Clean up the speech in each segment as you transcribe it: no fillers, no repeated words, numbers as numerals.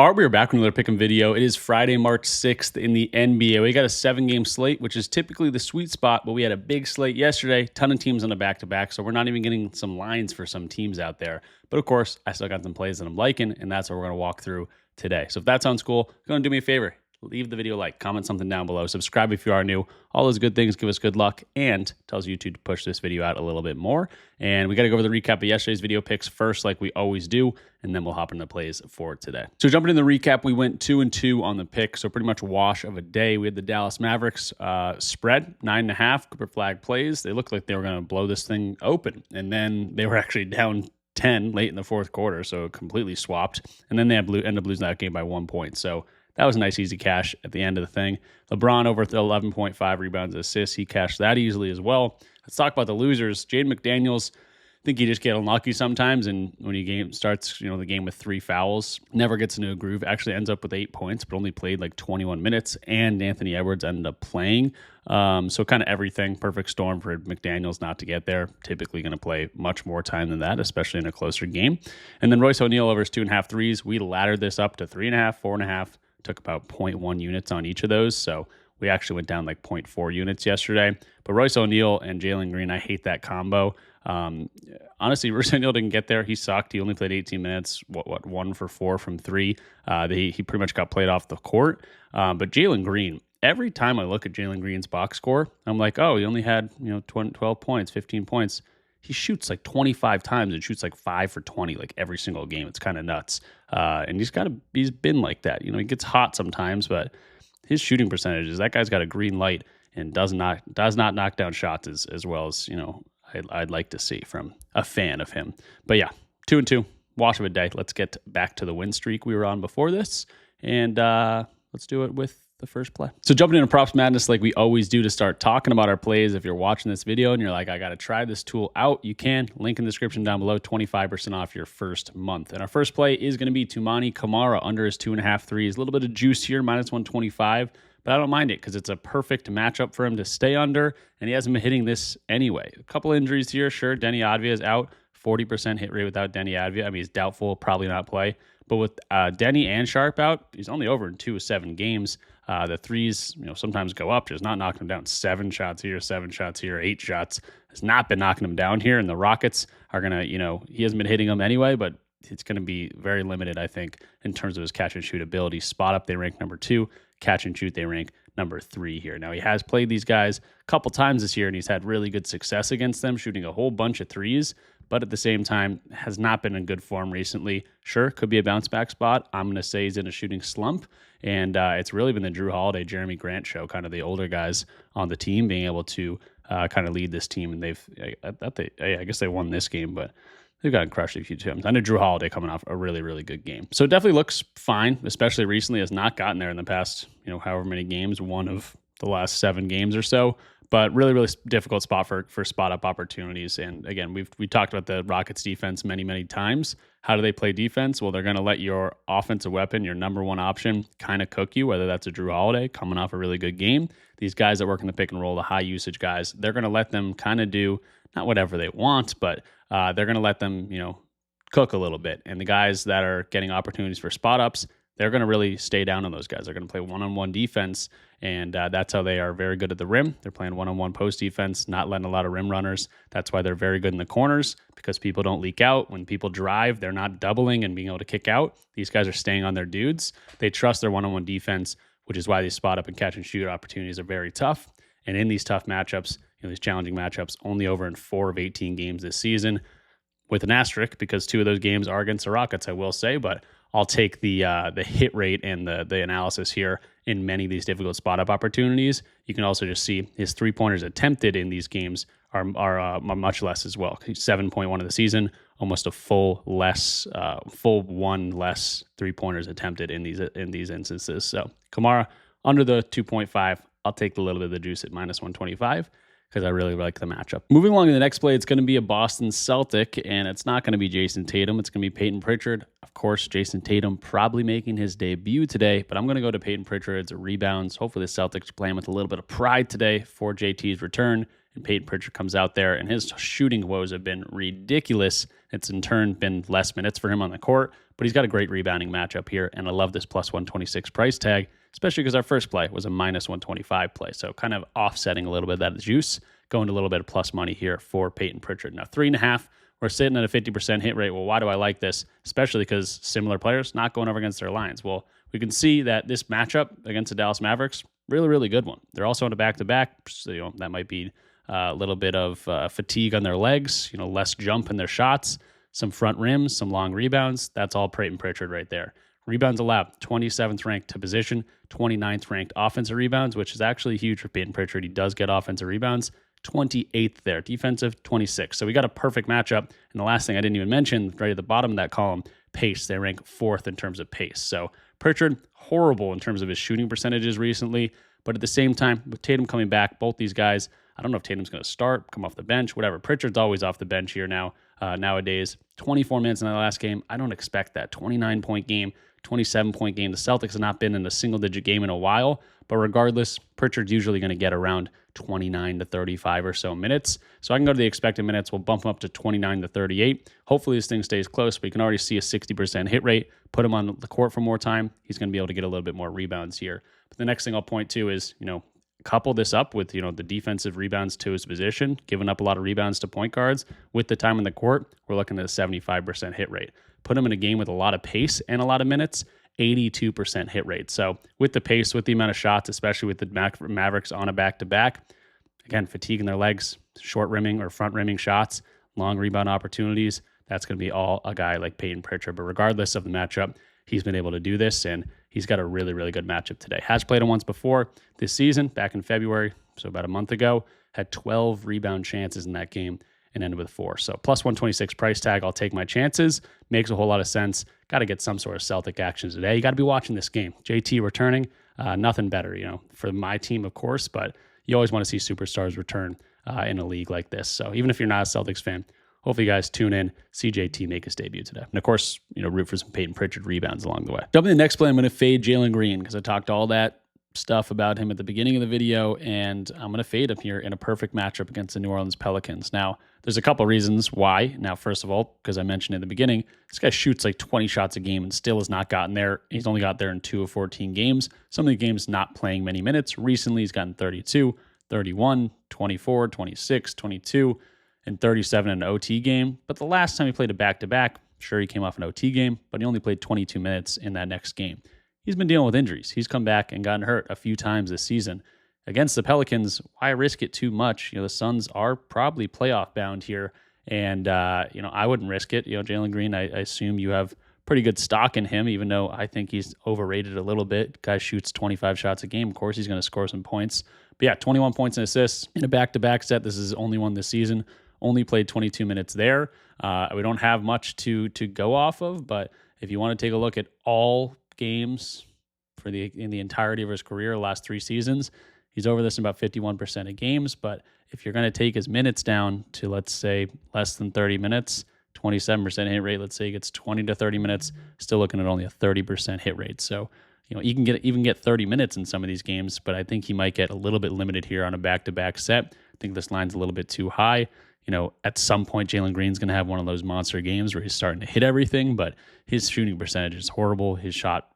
All right, we are back with another pick'em video. It is Friday, March 6th in the NBA. We got a 7-game slate, which is typically the sweet spot, but we had a big slate yesterday. Ton of teams on a back-to-back, so we're not even getting some lines for some teams out there. But of course, I still got some plays that I'm liking, and that's what we're going to walk through today. So if that sounds cool, go and do me a favor. Leave the video a like, comment something down below, subscribe if you are new. All those good things give us good luck and tells YouTube to push this video out a little bit more. And we got to go over the recap of yesterday's video picks first, like we always do, and then we'll hop into plays for today. So jumping in the recap, we went 2-2 on the pick, so pretty much wash of a day. We had the Dallas Mavericks spread 9.5 Cooper flag plays. They looked like they were going to blow this thing open, and then they were actually down 10 late in the fourth quarter, so it completely swapped. And then they end up losing that game by 1 point. So that was a nice, easy cash at the end of the thing. LeBron over 11.5 rebounds and assists. He cashed that easily as well. Let's talk about the losers. Jaden McDaniels, I think he just get unlucky sometimes, and when he starts, the game with 3 fouls, never gets into a groove. Actually ends up with 8 points, but only played like 21 minutes. And Anthony Edwards ended up playing. So kind of everything, perfect storm for McDaniels not to get there. Typically going to play much more time than that, especially in a closer game. And then Royce O'Neal over his 2.5 threes. We laddered this up to 3.5, 4.5. Took about 0.1 units on each of those. So we actually went down like 0.4 units yesterday. But Royce O'Neal and Jalen Green, I hate that combo. Honestly, Royce O'Neal didn't get there. He sucked. He only played 18 minutes, 1 for 4 from 3. He pretty much got played off the court. But Jalen Green, every time I look at Jalen Green's box score, I'm like, oh, he only had 12 points, 15 points. He shoots like 25 times and shoots like 5 for 20 like every single game. It's kind of nuts. And he's been like that. He gets hot sometimes, but his shooting percentages, that guy's got a green light and does not knock down shots as well as, I'd like to see from a fan of him. But yeah, 2-2, wash of a day. Let's get back to the win streak we were on before this. And let's do it with the first play. So jumping into Props Madness like we always do to start talking about our plays. If you're watching this video and you're like, I got to try this tool out, you can. Link in the description down below, 25% off your first month. And our first play is going to be Toumani Camara under his 2.5 threes. A little bit of juice here, -125, but I don't mind it because it's a perfect matchup for him to stay under, and he hasn't been hitting this anyway. A couple injuries here, sure. Denny Advia is out, 40% hit rate without Denny Advia. I mean, he's doubtful, probably not play. But with Denny and Sharp out, he's only over in 2 of 7 games. The threes, sometimes go up, just not knocking him down. 7 shots here, 7 shots here, 8 shots. Has not been knocking him down here. And the Rockets are going to, he hasn't been hitting them anyway, but it's going to be very limited, I think, in terms of his catch and shoot ability. Spot up, they rank number 2. Catch and shoot, they rank number 3 here. Now, he has played these guys a couple times this year, and he's had really good success against them, shooting a whole bunch of threes. But at the same time, has not been in good form recently. Sure, could be a bounce back spot. I'm going to say he's in a shooting slump. And it's really been the Drew Holiday, Jeremy Grant show, kind of the older guys on the team being able to kind of lead this team. And I guess they won this game, but they've gotten crushed a few times. I know Drew Holiday coming off a really, really good game. So it definitely looks fine, especially recently. Has not gotten there in the past, however many games, one of the last 7 games or so. But really, really difficult spot for spot-up opportunities. And again, we talked about the Rockets defense many, many times. How do they play defense? Well, they're going to let your offensive weapon, your number one option, kind of cook you, whether that's a Drew Holiday coming off a really good game. These guys that work in the pick and roll, the high-usage guys, they're going to let them kind of do not whatever they want, but they're going to let them, cook a little bit. And the guys that are getting opportunities for spot-ups, they're going to really stay down on those guys. They're going to play one-on-one defense, and that's how they are very good at the rim. They're playing one-on-one post defense, not letting a lot of rim runners. That's why they're very good in the corners, because people don't leak out. When people drive, they're not doubling and being able to kick out. These guys are staying on their dudes. They trust their one-on-one defense, which is why these spot-up and catch-and-shoot opportunities are very tough. And in these tough matchups, these challenging matchups, only over in 4 of 18 games this season, with an asterisk, because 2 of those games are against the Rockets, I will say, but I'll take the hit rate and the analysis here in many of these difficult spot-up opportunities. You can also just see his 3-pointers attempted in these games are much less as well. 7.1 of the season, almost a full 1 less 3-pointers attempted in these instances. So Camara under the 2.5. I'll take the little bit of the juice at -125. Because I really like the matchup. Moving along to the next play, it's going to be a Boston Celtic, and it's not going to be Jason Tatum. It's going to be Peyton Pritchard. Of course, Jason Tatum probably making his debut today, but I'm going to go to Peyton Pritchard's rebounds. Hopefully the Celtics are playing with a little bit of pride today for JT's return. and Peyton Pritchard comes out there, and his shooting woes have been ridiculous. It's in turn been less minutes for him on the court, but he's got a great rebounding matchup here, and I love this plus 126 price tag, especially because our first play was a minus 125 play, so kind of offsetting a little bit of that juice, going to a little bit of plus money here for Peyton Pritchard. Now, 3.5, we're sitting at a 50% hit rate. Well, why do I like this? Especially because similar players not going over against their lines. Well, we can see that this matchup against the Dallas Mavericks, really, really good one. They're also on a back-to-back, so that might be a little bit of fatigue on their legs, less jump in their shots, some front rims, some long rebounds. That's all Peyton Pritchard right there. Rebounds allowed, 27th ranked to position, 29th ranked offensive rebounds, which is actually huge for Peyton Pritchard. He does get offensive rebounds, 28th there, defensive 26. So we got a perfect matchup. And the last thing I didn't even mention, right at the bottom of that column, pace. They rank 4th in terms of pace. So Pritchard, horrible in terms of his shooting percentages recently. But at the same time, with Tatum coming back, both these guys, I don't know if Tatum's going to start, come off the bench, whatever. Pritchard's always off the bench here nowadays. 24 minutes in the last game. I don't expect that. 29-point game, 27-point game. The Celtics have not been in a single-digit game in a while. But regardless, Pritchard's usually going to get around 29 to 35 or so minutes. So I can go to the expected minutes. We'll bump him up to 29 to 38. Hopefully this thing stays close, but you can already see a 60% hit rate. Put him on the court for more time. He's going to be able to get a little bit more rebounds here. But the next thing I'll point to is, couple this up with, the defensive rebounds to his position, giving up a lot of rebounds to point guards. With the time on the court, we're looking at a 75% hit rate. Put him in a game with a lot of pace and a lot of minutes, 82% hit rate. So with the pace, with the amount of shots, especially with the Mavericks on a back-to-back, again, fatigue in their legs, short rimming or front rimming shots, long rebound opportunities, that's going to be all a guy like Peyton Pritchard. But regardless of the matchup, he's been able to do this, and he's got a really, really good matchup today. Has played him once before this season, back in February, so about a month ago, had 12 rebound chances in that game and ended with 4. So plus 126 price tag, I'll take my chances. Makes a whole lot of sense. Got to get some sort of Celtic action today. You got to be watching this game. JT returning, nothing better, for my team, of course, but you always want to see superstars return in a league like this. So even if you're not a Celtics fan, hopefully you guys tune in, see JT make his debut today. And of course, root for some Peyton Pritchard rebounds along the way. Jumping to the next play, I'm going to fade Jalen Green because I talked all that stuff about him at the beginning of the video, and I'm going to fade him here in a perfect matchup against the New Orleans Pelicans. Now, there's a couple reasons why. Now, first of all, because I mentioned in the beginning, this guy shoots like 20 shots a game and still has not gotten there. He's only got there in 2 of 14 games. Some of the games not playing many minutes. Recently, he's gotten 32, 31, 24, 26, 22, and 37 in an OT game. But the last time he played a back-to-back, sure, he came off an OT game, but he only played 22 minutes in that next game. He's been dealing with injuries. He's come back and gotten hurt a few times this season. Against the Pelicans, why risk it too much? The Suns are probably playoff bound here, and I wouldn't risk it. Jalen Green, I assume you have pretty good stock in him, even though I think he's overrated a little bit. Guy shoots 25 shots a game. Of course, he's going to score some points. But yeah, 21 points and assists in a back-to-back set. This is the only one this season. Only played 22 minutes there. We don't have much to go off of, but if you want to take a look at all games in the entirety of his career, last 3 seasons, he's over this in about 51% of games. But if you're going to take his minutes down to, let's say, less than 30 minutes, 27% hit rate, let's say he gets 20 to 30 minutes, still looking at only a 30% hit rate. So, you can even get 30 minutes in some of these games, but I think he might get a little bit limited here on a back-to-back set. I think this line's a little bit too high. At some point, Jalen Green's going to have one of those monster games where he's starting to hit everything, but his shooting percentage is horrible. His shot,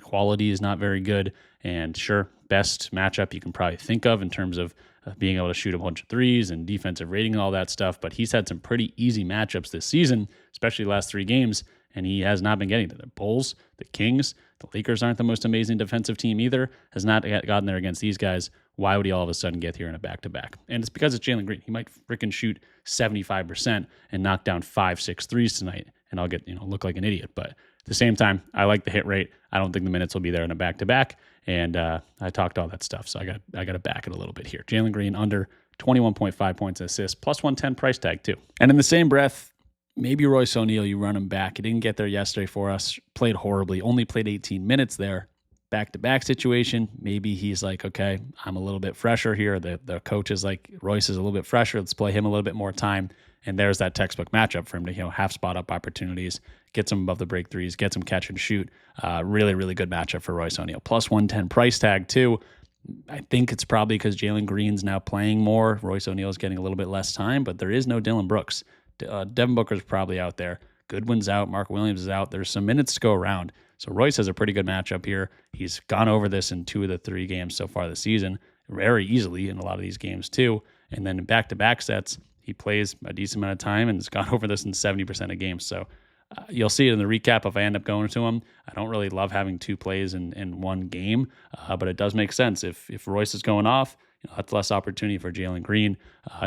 quality is not very good. And sure, best matchup you can probably think of in terms of being able to shoot a bunch of threes and defensive rating and all that stuff. But he's had some pretty easy matchups this season, especially the last 3 games, and he has not been getting to the Bulls, the Kings. The Lakers aren't the most amazing defensive team either, has not gotten there against these guys. Why would he all of a sudden get here in a back-to-back? And it's because it's Jalen Green. He might freaking shoot 75% and knock down 5-6 threes tonight, and I'll get, look like an idiot. But at the same time, I like the hit rate. I don't think the minutes will be there in a back-to-back, and I talked all that stuff, so I got to back it a little bit here. Jalen Green under 21.5 points and assists, plus 110 price tag too. And in the same breath, maybe Royce O'Neal, you run him back. He didn't get there yesterday for us, played horribly, only played 18 minutes there. Back-to-back situation, maybe he's like, okay, I'm a little bit fresher here. The coach is like, Royce is a little bit fresher. Let's play him a little bit more time. And there's that textbook matchup for him to, half spot up opportunities, get some above the break threes, get some catch and shoot. Really, really good matchup for Royce O'Neal. Plus 110 price tag too. I think it's probably because Jalen Green's now playing more. Royce O'Neal's getting a little bit less time, but there is no Dylan Brooks. Devin Booker's probably out there. Goodwin's out. Mark Williams is out. There's some minutes to go around. So Royce has a pretty good matchup here. He's gone over this in 2 of the 3 games so far this season, very easily in a lot of these games too. And then in back-to-back sets, he plays a decent amount of time and has gone over this in 70% of games. So you'll see it in the recap if I end up going to him. I don't really love having 2 plays in one game, but it does make sense. If Royce is going off, that's less opportunity for Jalen Green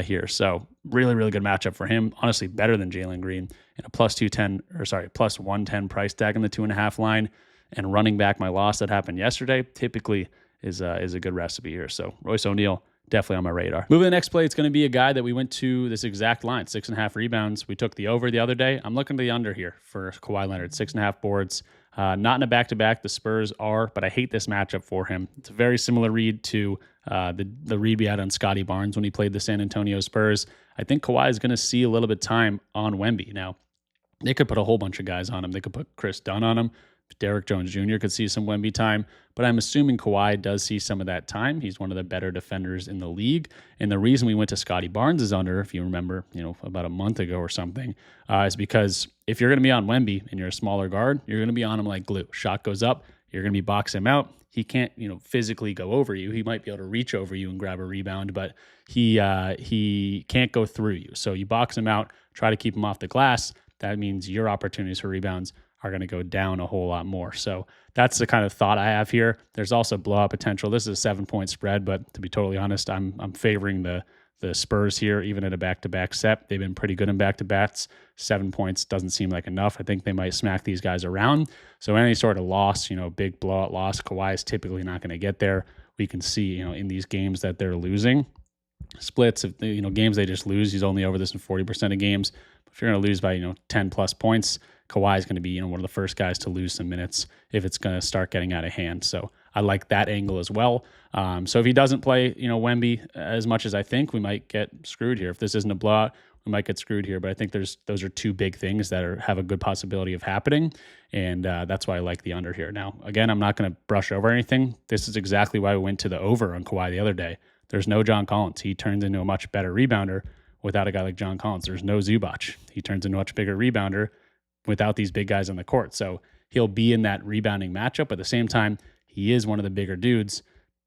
here. So really, really good matchup for him. Honestly, better than Jalen Green. And a plus 110 price tag in the 2.5 line. And running back my loss that happened yesterday typically is a good recipe here. So Royce O'Neal, definitely on my radar. Moving to the next play, it's going to be a guy that we went to this exact line, 6.5 rebounds. We took the over the other day. I'm looking to the under here for Kawhi Leonard, 6.5 boards. Not in a back-to-back, the Spurs are, but I hate this matchup for him. It's a very similar read to the read we had on Scotty Barnes when he played the San Antonio Spurs. I think Kawhi is going to see a little bit of time on Wemby. Now, they could put a whole bunch of guys on him. They could put Chris Dunn on him. Derrick Jones Jr. could see some Wemby time, but I'm assuming Kawhi does see some of that time. He's one of the better defenders in the league. And the reason we went to Scotty Barnes is under, if you remember, about a month ago or something, is because if you're going to be on Wemby and you're a smaller guard, you're going to be on him like glue. Shot goes up, you're going to be boxing him out. He can't, physically go over you. He might be able to reach over you and grab a rebound, but he can't go through you. So you box him out, try to keep him off the glass. That means your opportunities for rebounds are going to go down a whole lot more. So that's the kind of thought I have here. There's also blowout potential. This is a 7-point spread, but to be totally honest, I'm favoring the Spurs here, even at a back-to-back set. They've been pretty good in back-to-backs. 7 points doesn't seem like enough. I think they might smack these guys around. So any sort of loss, big blowout loss, Kawhi is typically not going to get there. We can see, in these games that they're losing. Splits of games they just lose. He's only over this in 40% of games. But if you're going to lose by 10 plus points, Kawhi is going to be one of the first guys to lose some minutes if it's going to start getting out of hand. So I like that angle as well. So if he doesn't play Wemby as much as I think, we might get screwed here. If this isn't a blowout, we might get screwed here. But I think those are 2 big things that have a good possibility of happening, and that's why I like the under here. Now again, I'm not going to brush over anything. This is exactly why we went to the over on Kawhi the other day. There's no John Collins. He turns into a much better rebounder without a guy like John Collins. There's no Zubac. He turns into a much bigger rebounder without these big guys on the court. So he'll be in that rebounding matchup. At the same time, he is one of the bigger dudes.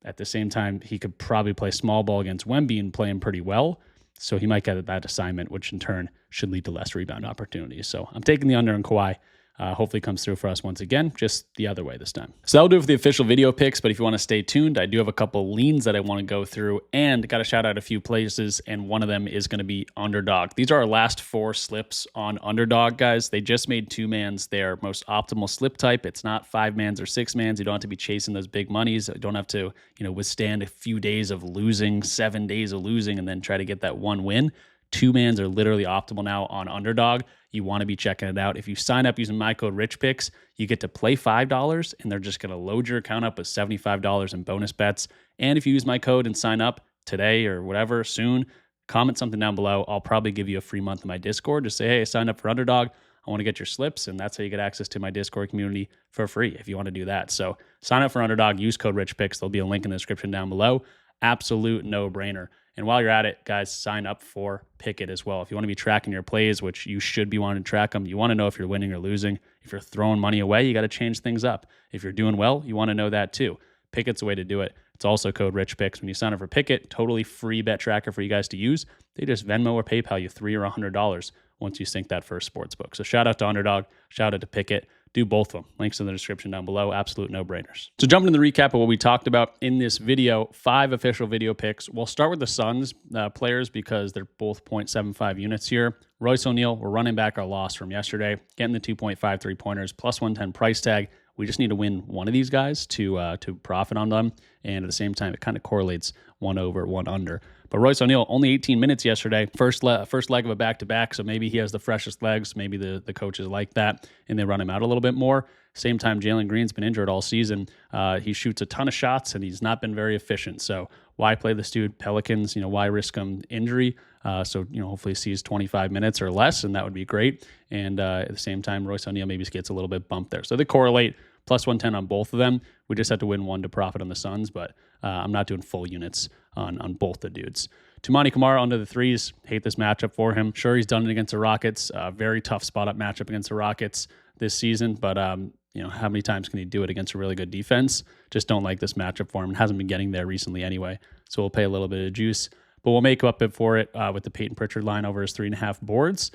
At the same time, he could probably play small ball against Wemby and play him pretty well. So he might get that assignment, which in turn should lead to less rebound opportunities. So I'm taking the under on Kawhi. Hopefully comes through for us once again, just the other way this time. So that'll do it for the official video picks, but if you want to stay tuned, I do have a couple leans that I want to go through, and got to shout out a few places, and one of them is going to be Underdog. These are our last 4 slips on Underdog, guys. They just made 2-mans their most optimal slip type. It's not 5-mans or 6-mans. You don't have to be chasing those big monies. You don't have to, withstand a few days of losing, 7 days of losing, and then try to get that one win. 2-mans are literally optimal now on Underdog. You want to be checking it out. If you sign up using my code RichPicks, you get to play $5, and they're just going to load your account up with $75 in bonus bets. And if you use my code and sign up today or whatever soon, comment something down below. I'll probably give you a free month in my Discord. Just say, hey, I signed up for Underdog. I want to get your slips, and that's how you get access to my Discord community for free if you want to do that. So sign up for Underdog, use code RichPicks. There'll be a link in the description down below. Absolute no-brainer. And while you're at it, guys, sign up for Pick It as well. If you want to be tracking your plays, which you should be wanting to track them, you want to know if you're winning or losing. If you're throwing money away, you got to change things up. If you're doing well, you want to know that too. Pick It's the way to do it. It's also code RichPicks. When you sign up for Pick It, totally free bet tracker for you guys to use. They just Venmo or PayPal you $3 or $100 once you sync that first sports book. So shout out to Underdog, shout out to Pick It. Do both of them. Links in the description down below. Absolute no-brainers. So jumping to the recap of what we talked about in this video, 5 official video picks. We'll start with the Suns players because they're both 0.75 units here. Royce O'Neal, we're running back our loss from yesterday, getting the 2.53 pointers, plus 110 price tag. We just need to win one of these guys to profit on them. And at the same time, it kind of correlates 1 over, 1 under. But Royce O'Neal, only 18 minutes yesterday, first leg of a back-to-back, so maybe he has the freshest legs. Maybe the coaches like that, and they run him out a little bit more. Same time, Jalen Green's been injured all season. He shoots a ton of shots, and he's not been very efficient. So why play this dude? Pelicans, why risk him injury? So hopefully he sees 25 minutes or less, and that would be great. And at the same time, Royce O'Neal maybe gets a little bit bumped there. So they correlate. Plus 110 on both of them. We just had to win one to profit on the Suns, but I'm not doing full units on both the dudes. Toumani Camara under the threes. Hate this matchup for him. Sure, he's done it against the Rockets. Very tough spot-up matchup against the Rockets this season, but how many times can he do it against a really good defense? Just don't like this matchup for him. And hasn't been getting there recently anyway, so we'll pay a little bit of juice. But we'll make up for it with the Peyton Pritchard line over his 3.5 boards.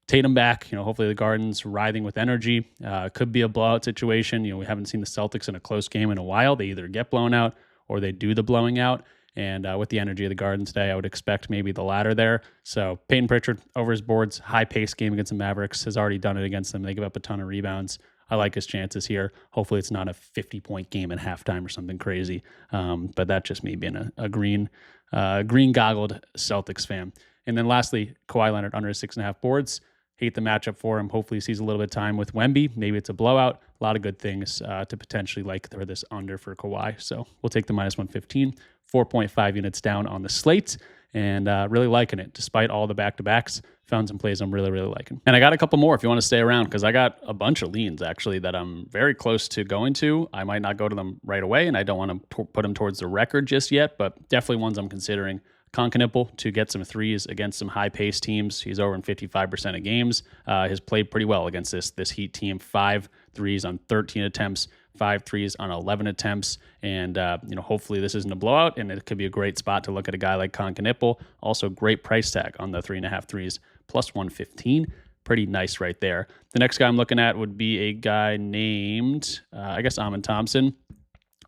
Tatum back, hopefully the Garden's writhing with energy. Could be a blowout situation. We haven't seen the Celtics in a close game in a while. They either get blown out or they do the blowing out. And with the energy of the Garden today, I would expect maybe the latter there. So Peyton Pritchard over his boards, high-paced game against the Mavericks, has already done it against them. They give up a ton of rebounds. I like his chances here. Hopefully it's not a 50-point game at halftime or something crazy. But that's just me being a green-goggled Celtics fan. And then lastly, Kawhi Leonard under his 6.5 boards. Hate the matchup for him. Hopefully he sees a little bit of time with Wemby. Maybe it's a blowout. A lot of good things to potentially like for this under for Kawhi. So we'll take the minus 115, 4.5 units down on the slate, and really liking it. Despite all the back-to-backs, found some plays I'm really, really liking. And I got a couple more if you want to stay around, because I got a bunch of leans actually that I'm very close to going to. I might not go to them right away, and I don't want to put them towards the record just yet, but definitely ones I'm considering. Concanipple to get some threes against some high-paced teams. He's over in 55% of games. Has played pretty well against this Heat team. 5 threes on 13 attempts, 5 threes on 11 attempts. And, hopefully this isn't a blowout, and it could be a great spot to look at a guy like Concanipple. Also, great price tag on the 3.5 threes, plus 115. Pretty nice right there. The next guy I'm looking at would be a guy named, Amin Thompson.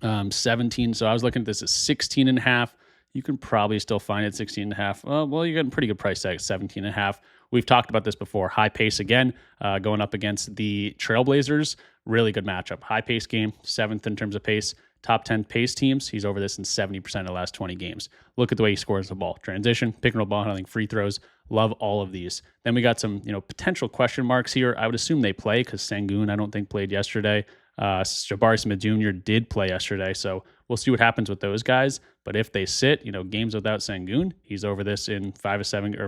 17. So I was looking at this as 16.5. You can probably still find it 16.5. Well, you're getting pretty good price tag at 17.5. We've talked about this before. High pace again, going up against the Trailblazers. Really good matchup. High pace game, 7th in terms of pace. Top 10 pace teams. He's over this in 70% of the last 20 games. Look at the way he scores the ball. Transition, pick and roll ball handling, free throws. Love all of these. Then we got some, potential question marks here. I would assume they play because Sengun, I don't think, played yesterday. Jabari Smith Jr. did play yesterday, so we'll see what happens with those guys. But if they sit, games without Sengun, he's over this in 4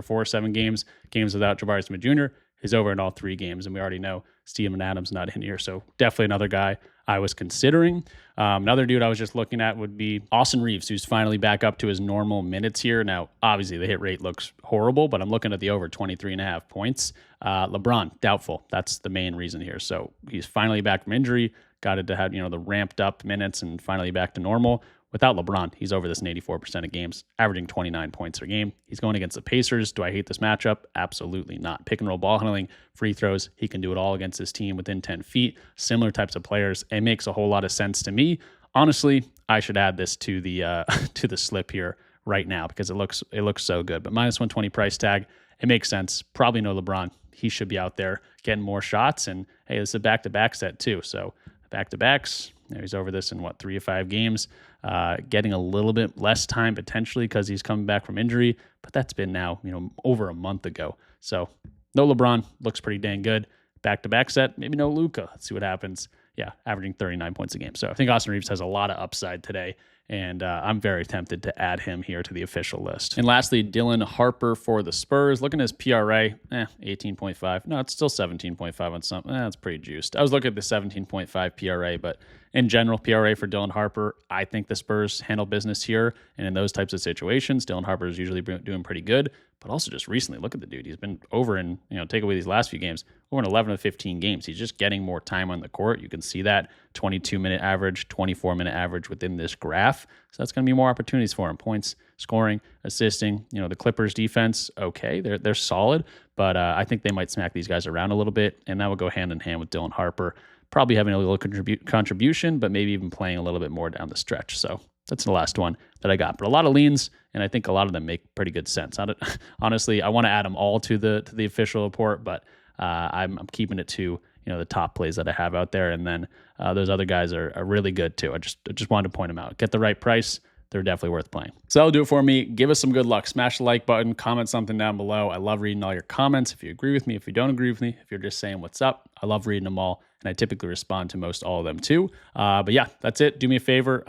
or 7 games. Games without Jabari Smith Jr., he's over in all 3 games, and we already know Steven Adams not in here, so definitely another guy I was considering. Another dude I was just looking at would be Austin Reeves, who's finally back up to his normal minutes here. Now, obviously, the hit rate looks horrible, but I'm looking at the over 23.5 points. LeBron, doubtful. That's the main reason here. So he's finally back from injury, got it to have, the ramped up minutes and finally back to normal. Without LeBron, he's over this in 84% of games, averaging 29 points per game. He's going against the Pacers. Do I hate this matchup? Absolutely not. Pick and roll ball handling, free throws. He can do it all against this team within 10 feet. Similar types of players. It makes a whole lot of sense to me. Honestly, I should add this to the to the slip here right now because it looks so good. But minus 120 price tag, it makes sense. Probably no LeBron. He should be out there getting more shots. And hey, this is a back-to-back set too. So back-to-backs. He's over this in 3 or 5 games, getting a little bit less time potentially because he's coming back from injury, but that's been now, over a month ago. So no LeBron, looks pretty dang good. Back-to-back set, maybe no Luka. Let's see what happens. Yeah, averaging 39 points a game. So I think Austin Reeves has a lot of upside today, and I'm very tempted to add him here to the official list. And lastly, Dylan Harper for the Spurs. Looking at his PRA, 18.5. No, it's still 17.5 on some. That's pretty juiced. I was looking at the 17.5 PRA, but in general, PRA for Dylan Harper, I think the Spurs handle business here. And in those types of situations, Dylan Harper is usually doing pretty good. But also just recently, look at the dude. He's been over in, take away these last few games, over in 11 to 15 games. He's just getting more time on the court. You can see that 22-minute average, 24-minute average within this graph. So that's going to be more opportunities for him. Points, scoring, assisting. The Clippers defense, okay, they're solid. But I think they might smack these guys around a little bit. And that will go hand in hand with Dylan Harper. Probably having a little contribution, but maybe even playing a little bit more down the stretch. So that's the last one that I got. But a lot of leans, and I think a lot of them make pretty good sense. Honestly, I want to add them all to the official report, but I'm keeping it to the top plays that I have out there, and then those other guys are really good too. I just wanted to point them out. Get the right price. They're definitely worth playing. So that'll do it for me. Give us some good luck. Smash the like button. Comment something down below. I love reading all your comments. If you agree with me, if you don't agree with me, if you're just saying what's up, I love reading them all, and I typically respond to most all of them too. But yeah, that's it. Do me a favor.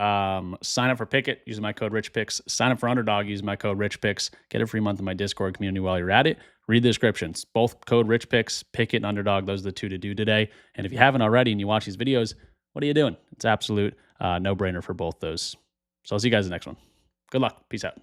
Sign up for Pickett using my code RichPicks. Sign up for Underdog using my code RichPicks. Get a free month in my Discord community while you're at it. Read the descriptions. Both code RichPicks, Pickett, and Underdog. Those are the 2 to do today. And if you haven't already and you watch these videos, what are you doing? It's absolute no-brainer for both those. So I'll see you guys in the next one. Good luck. Peace out.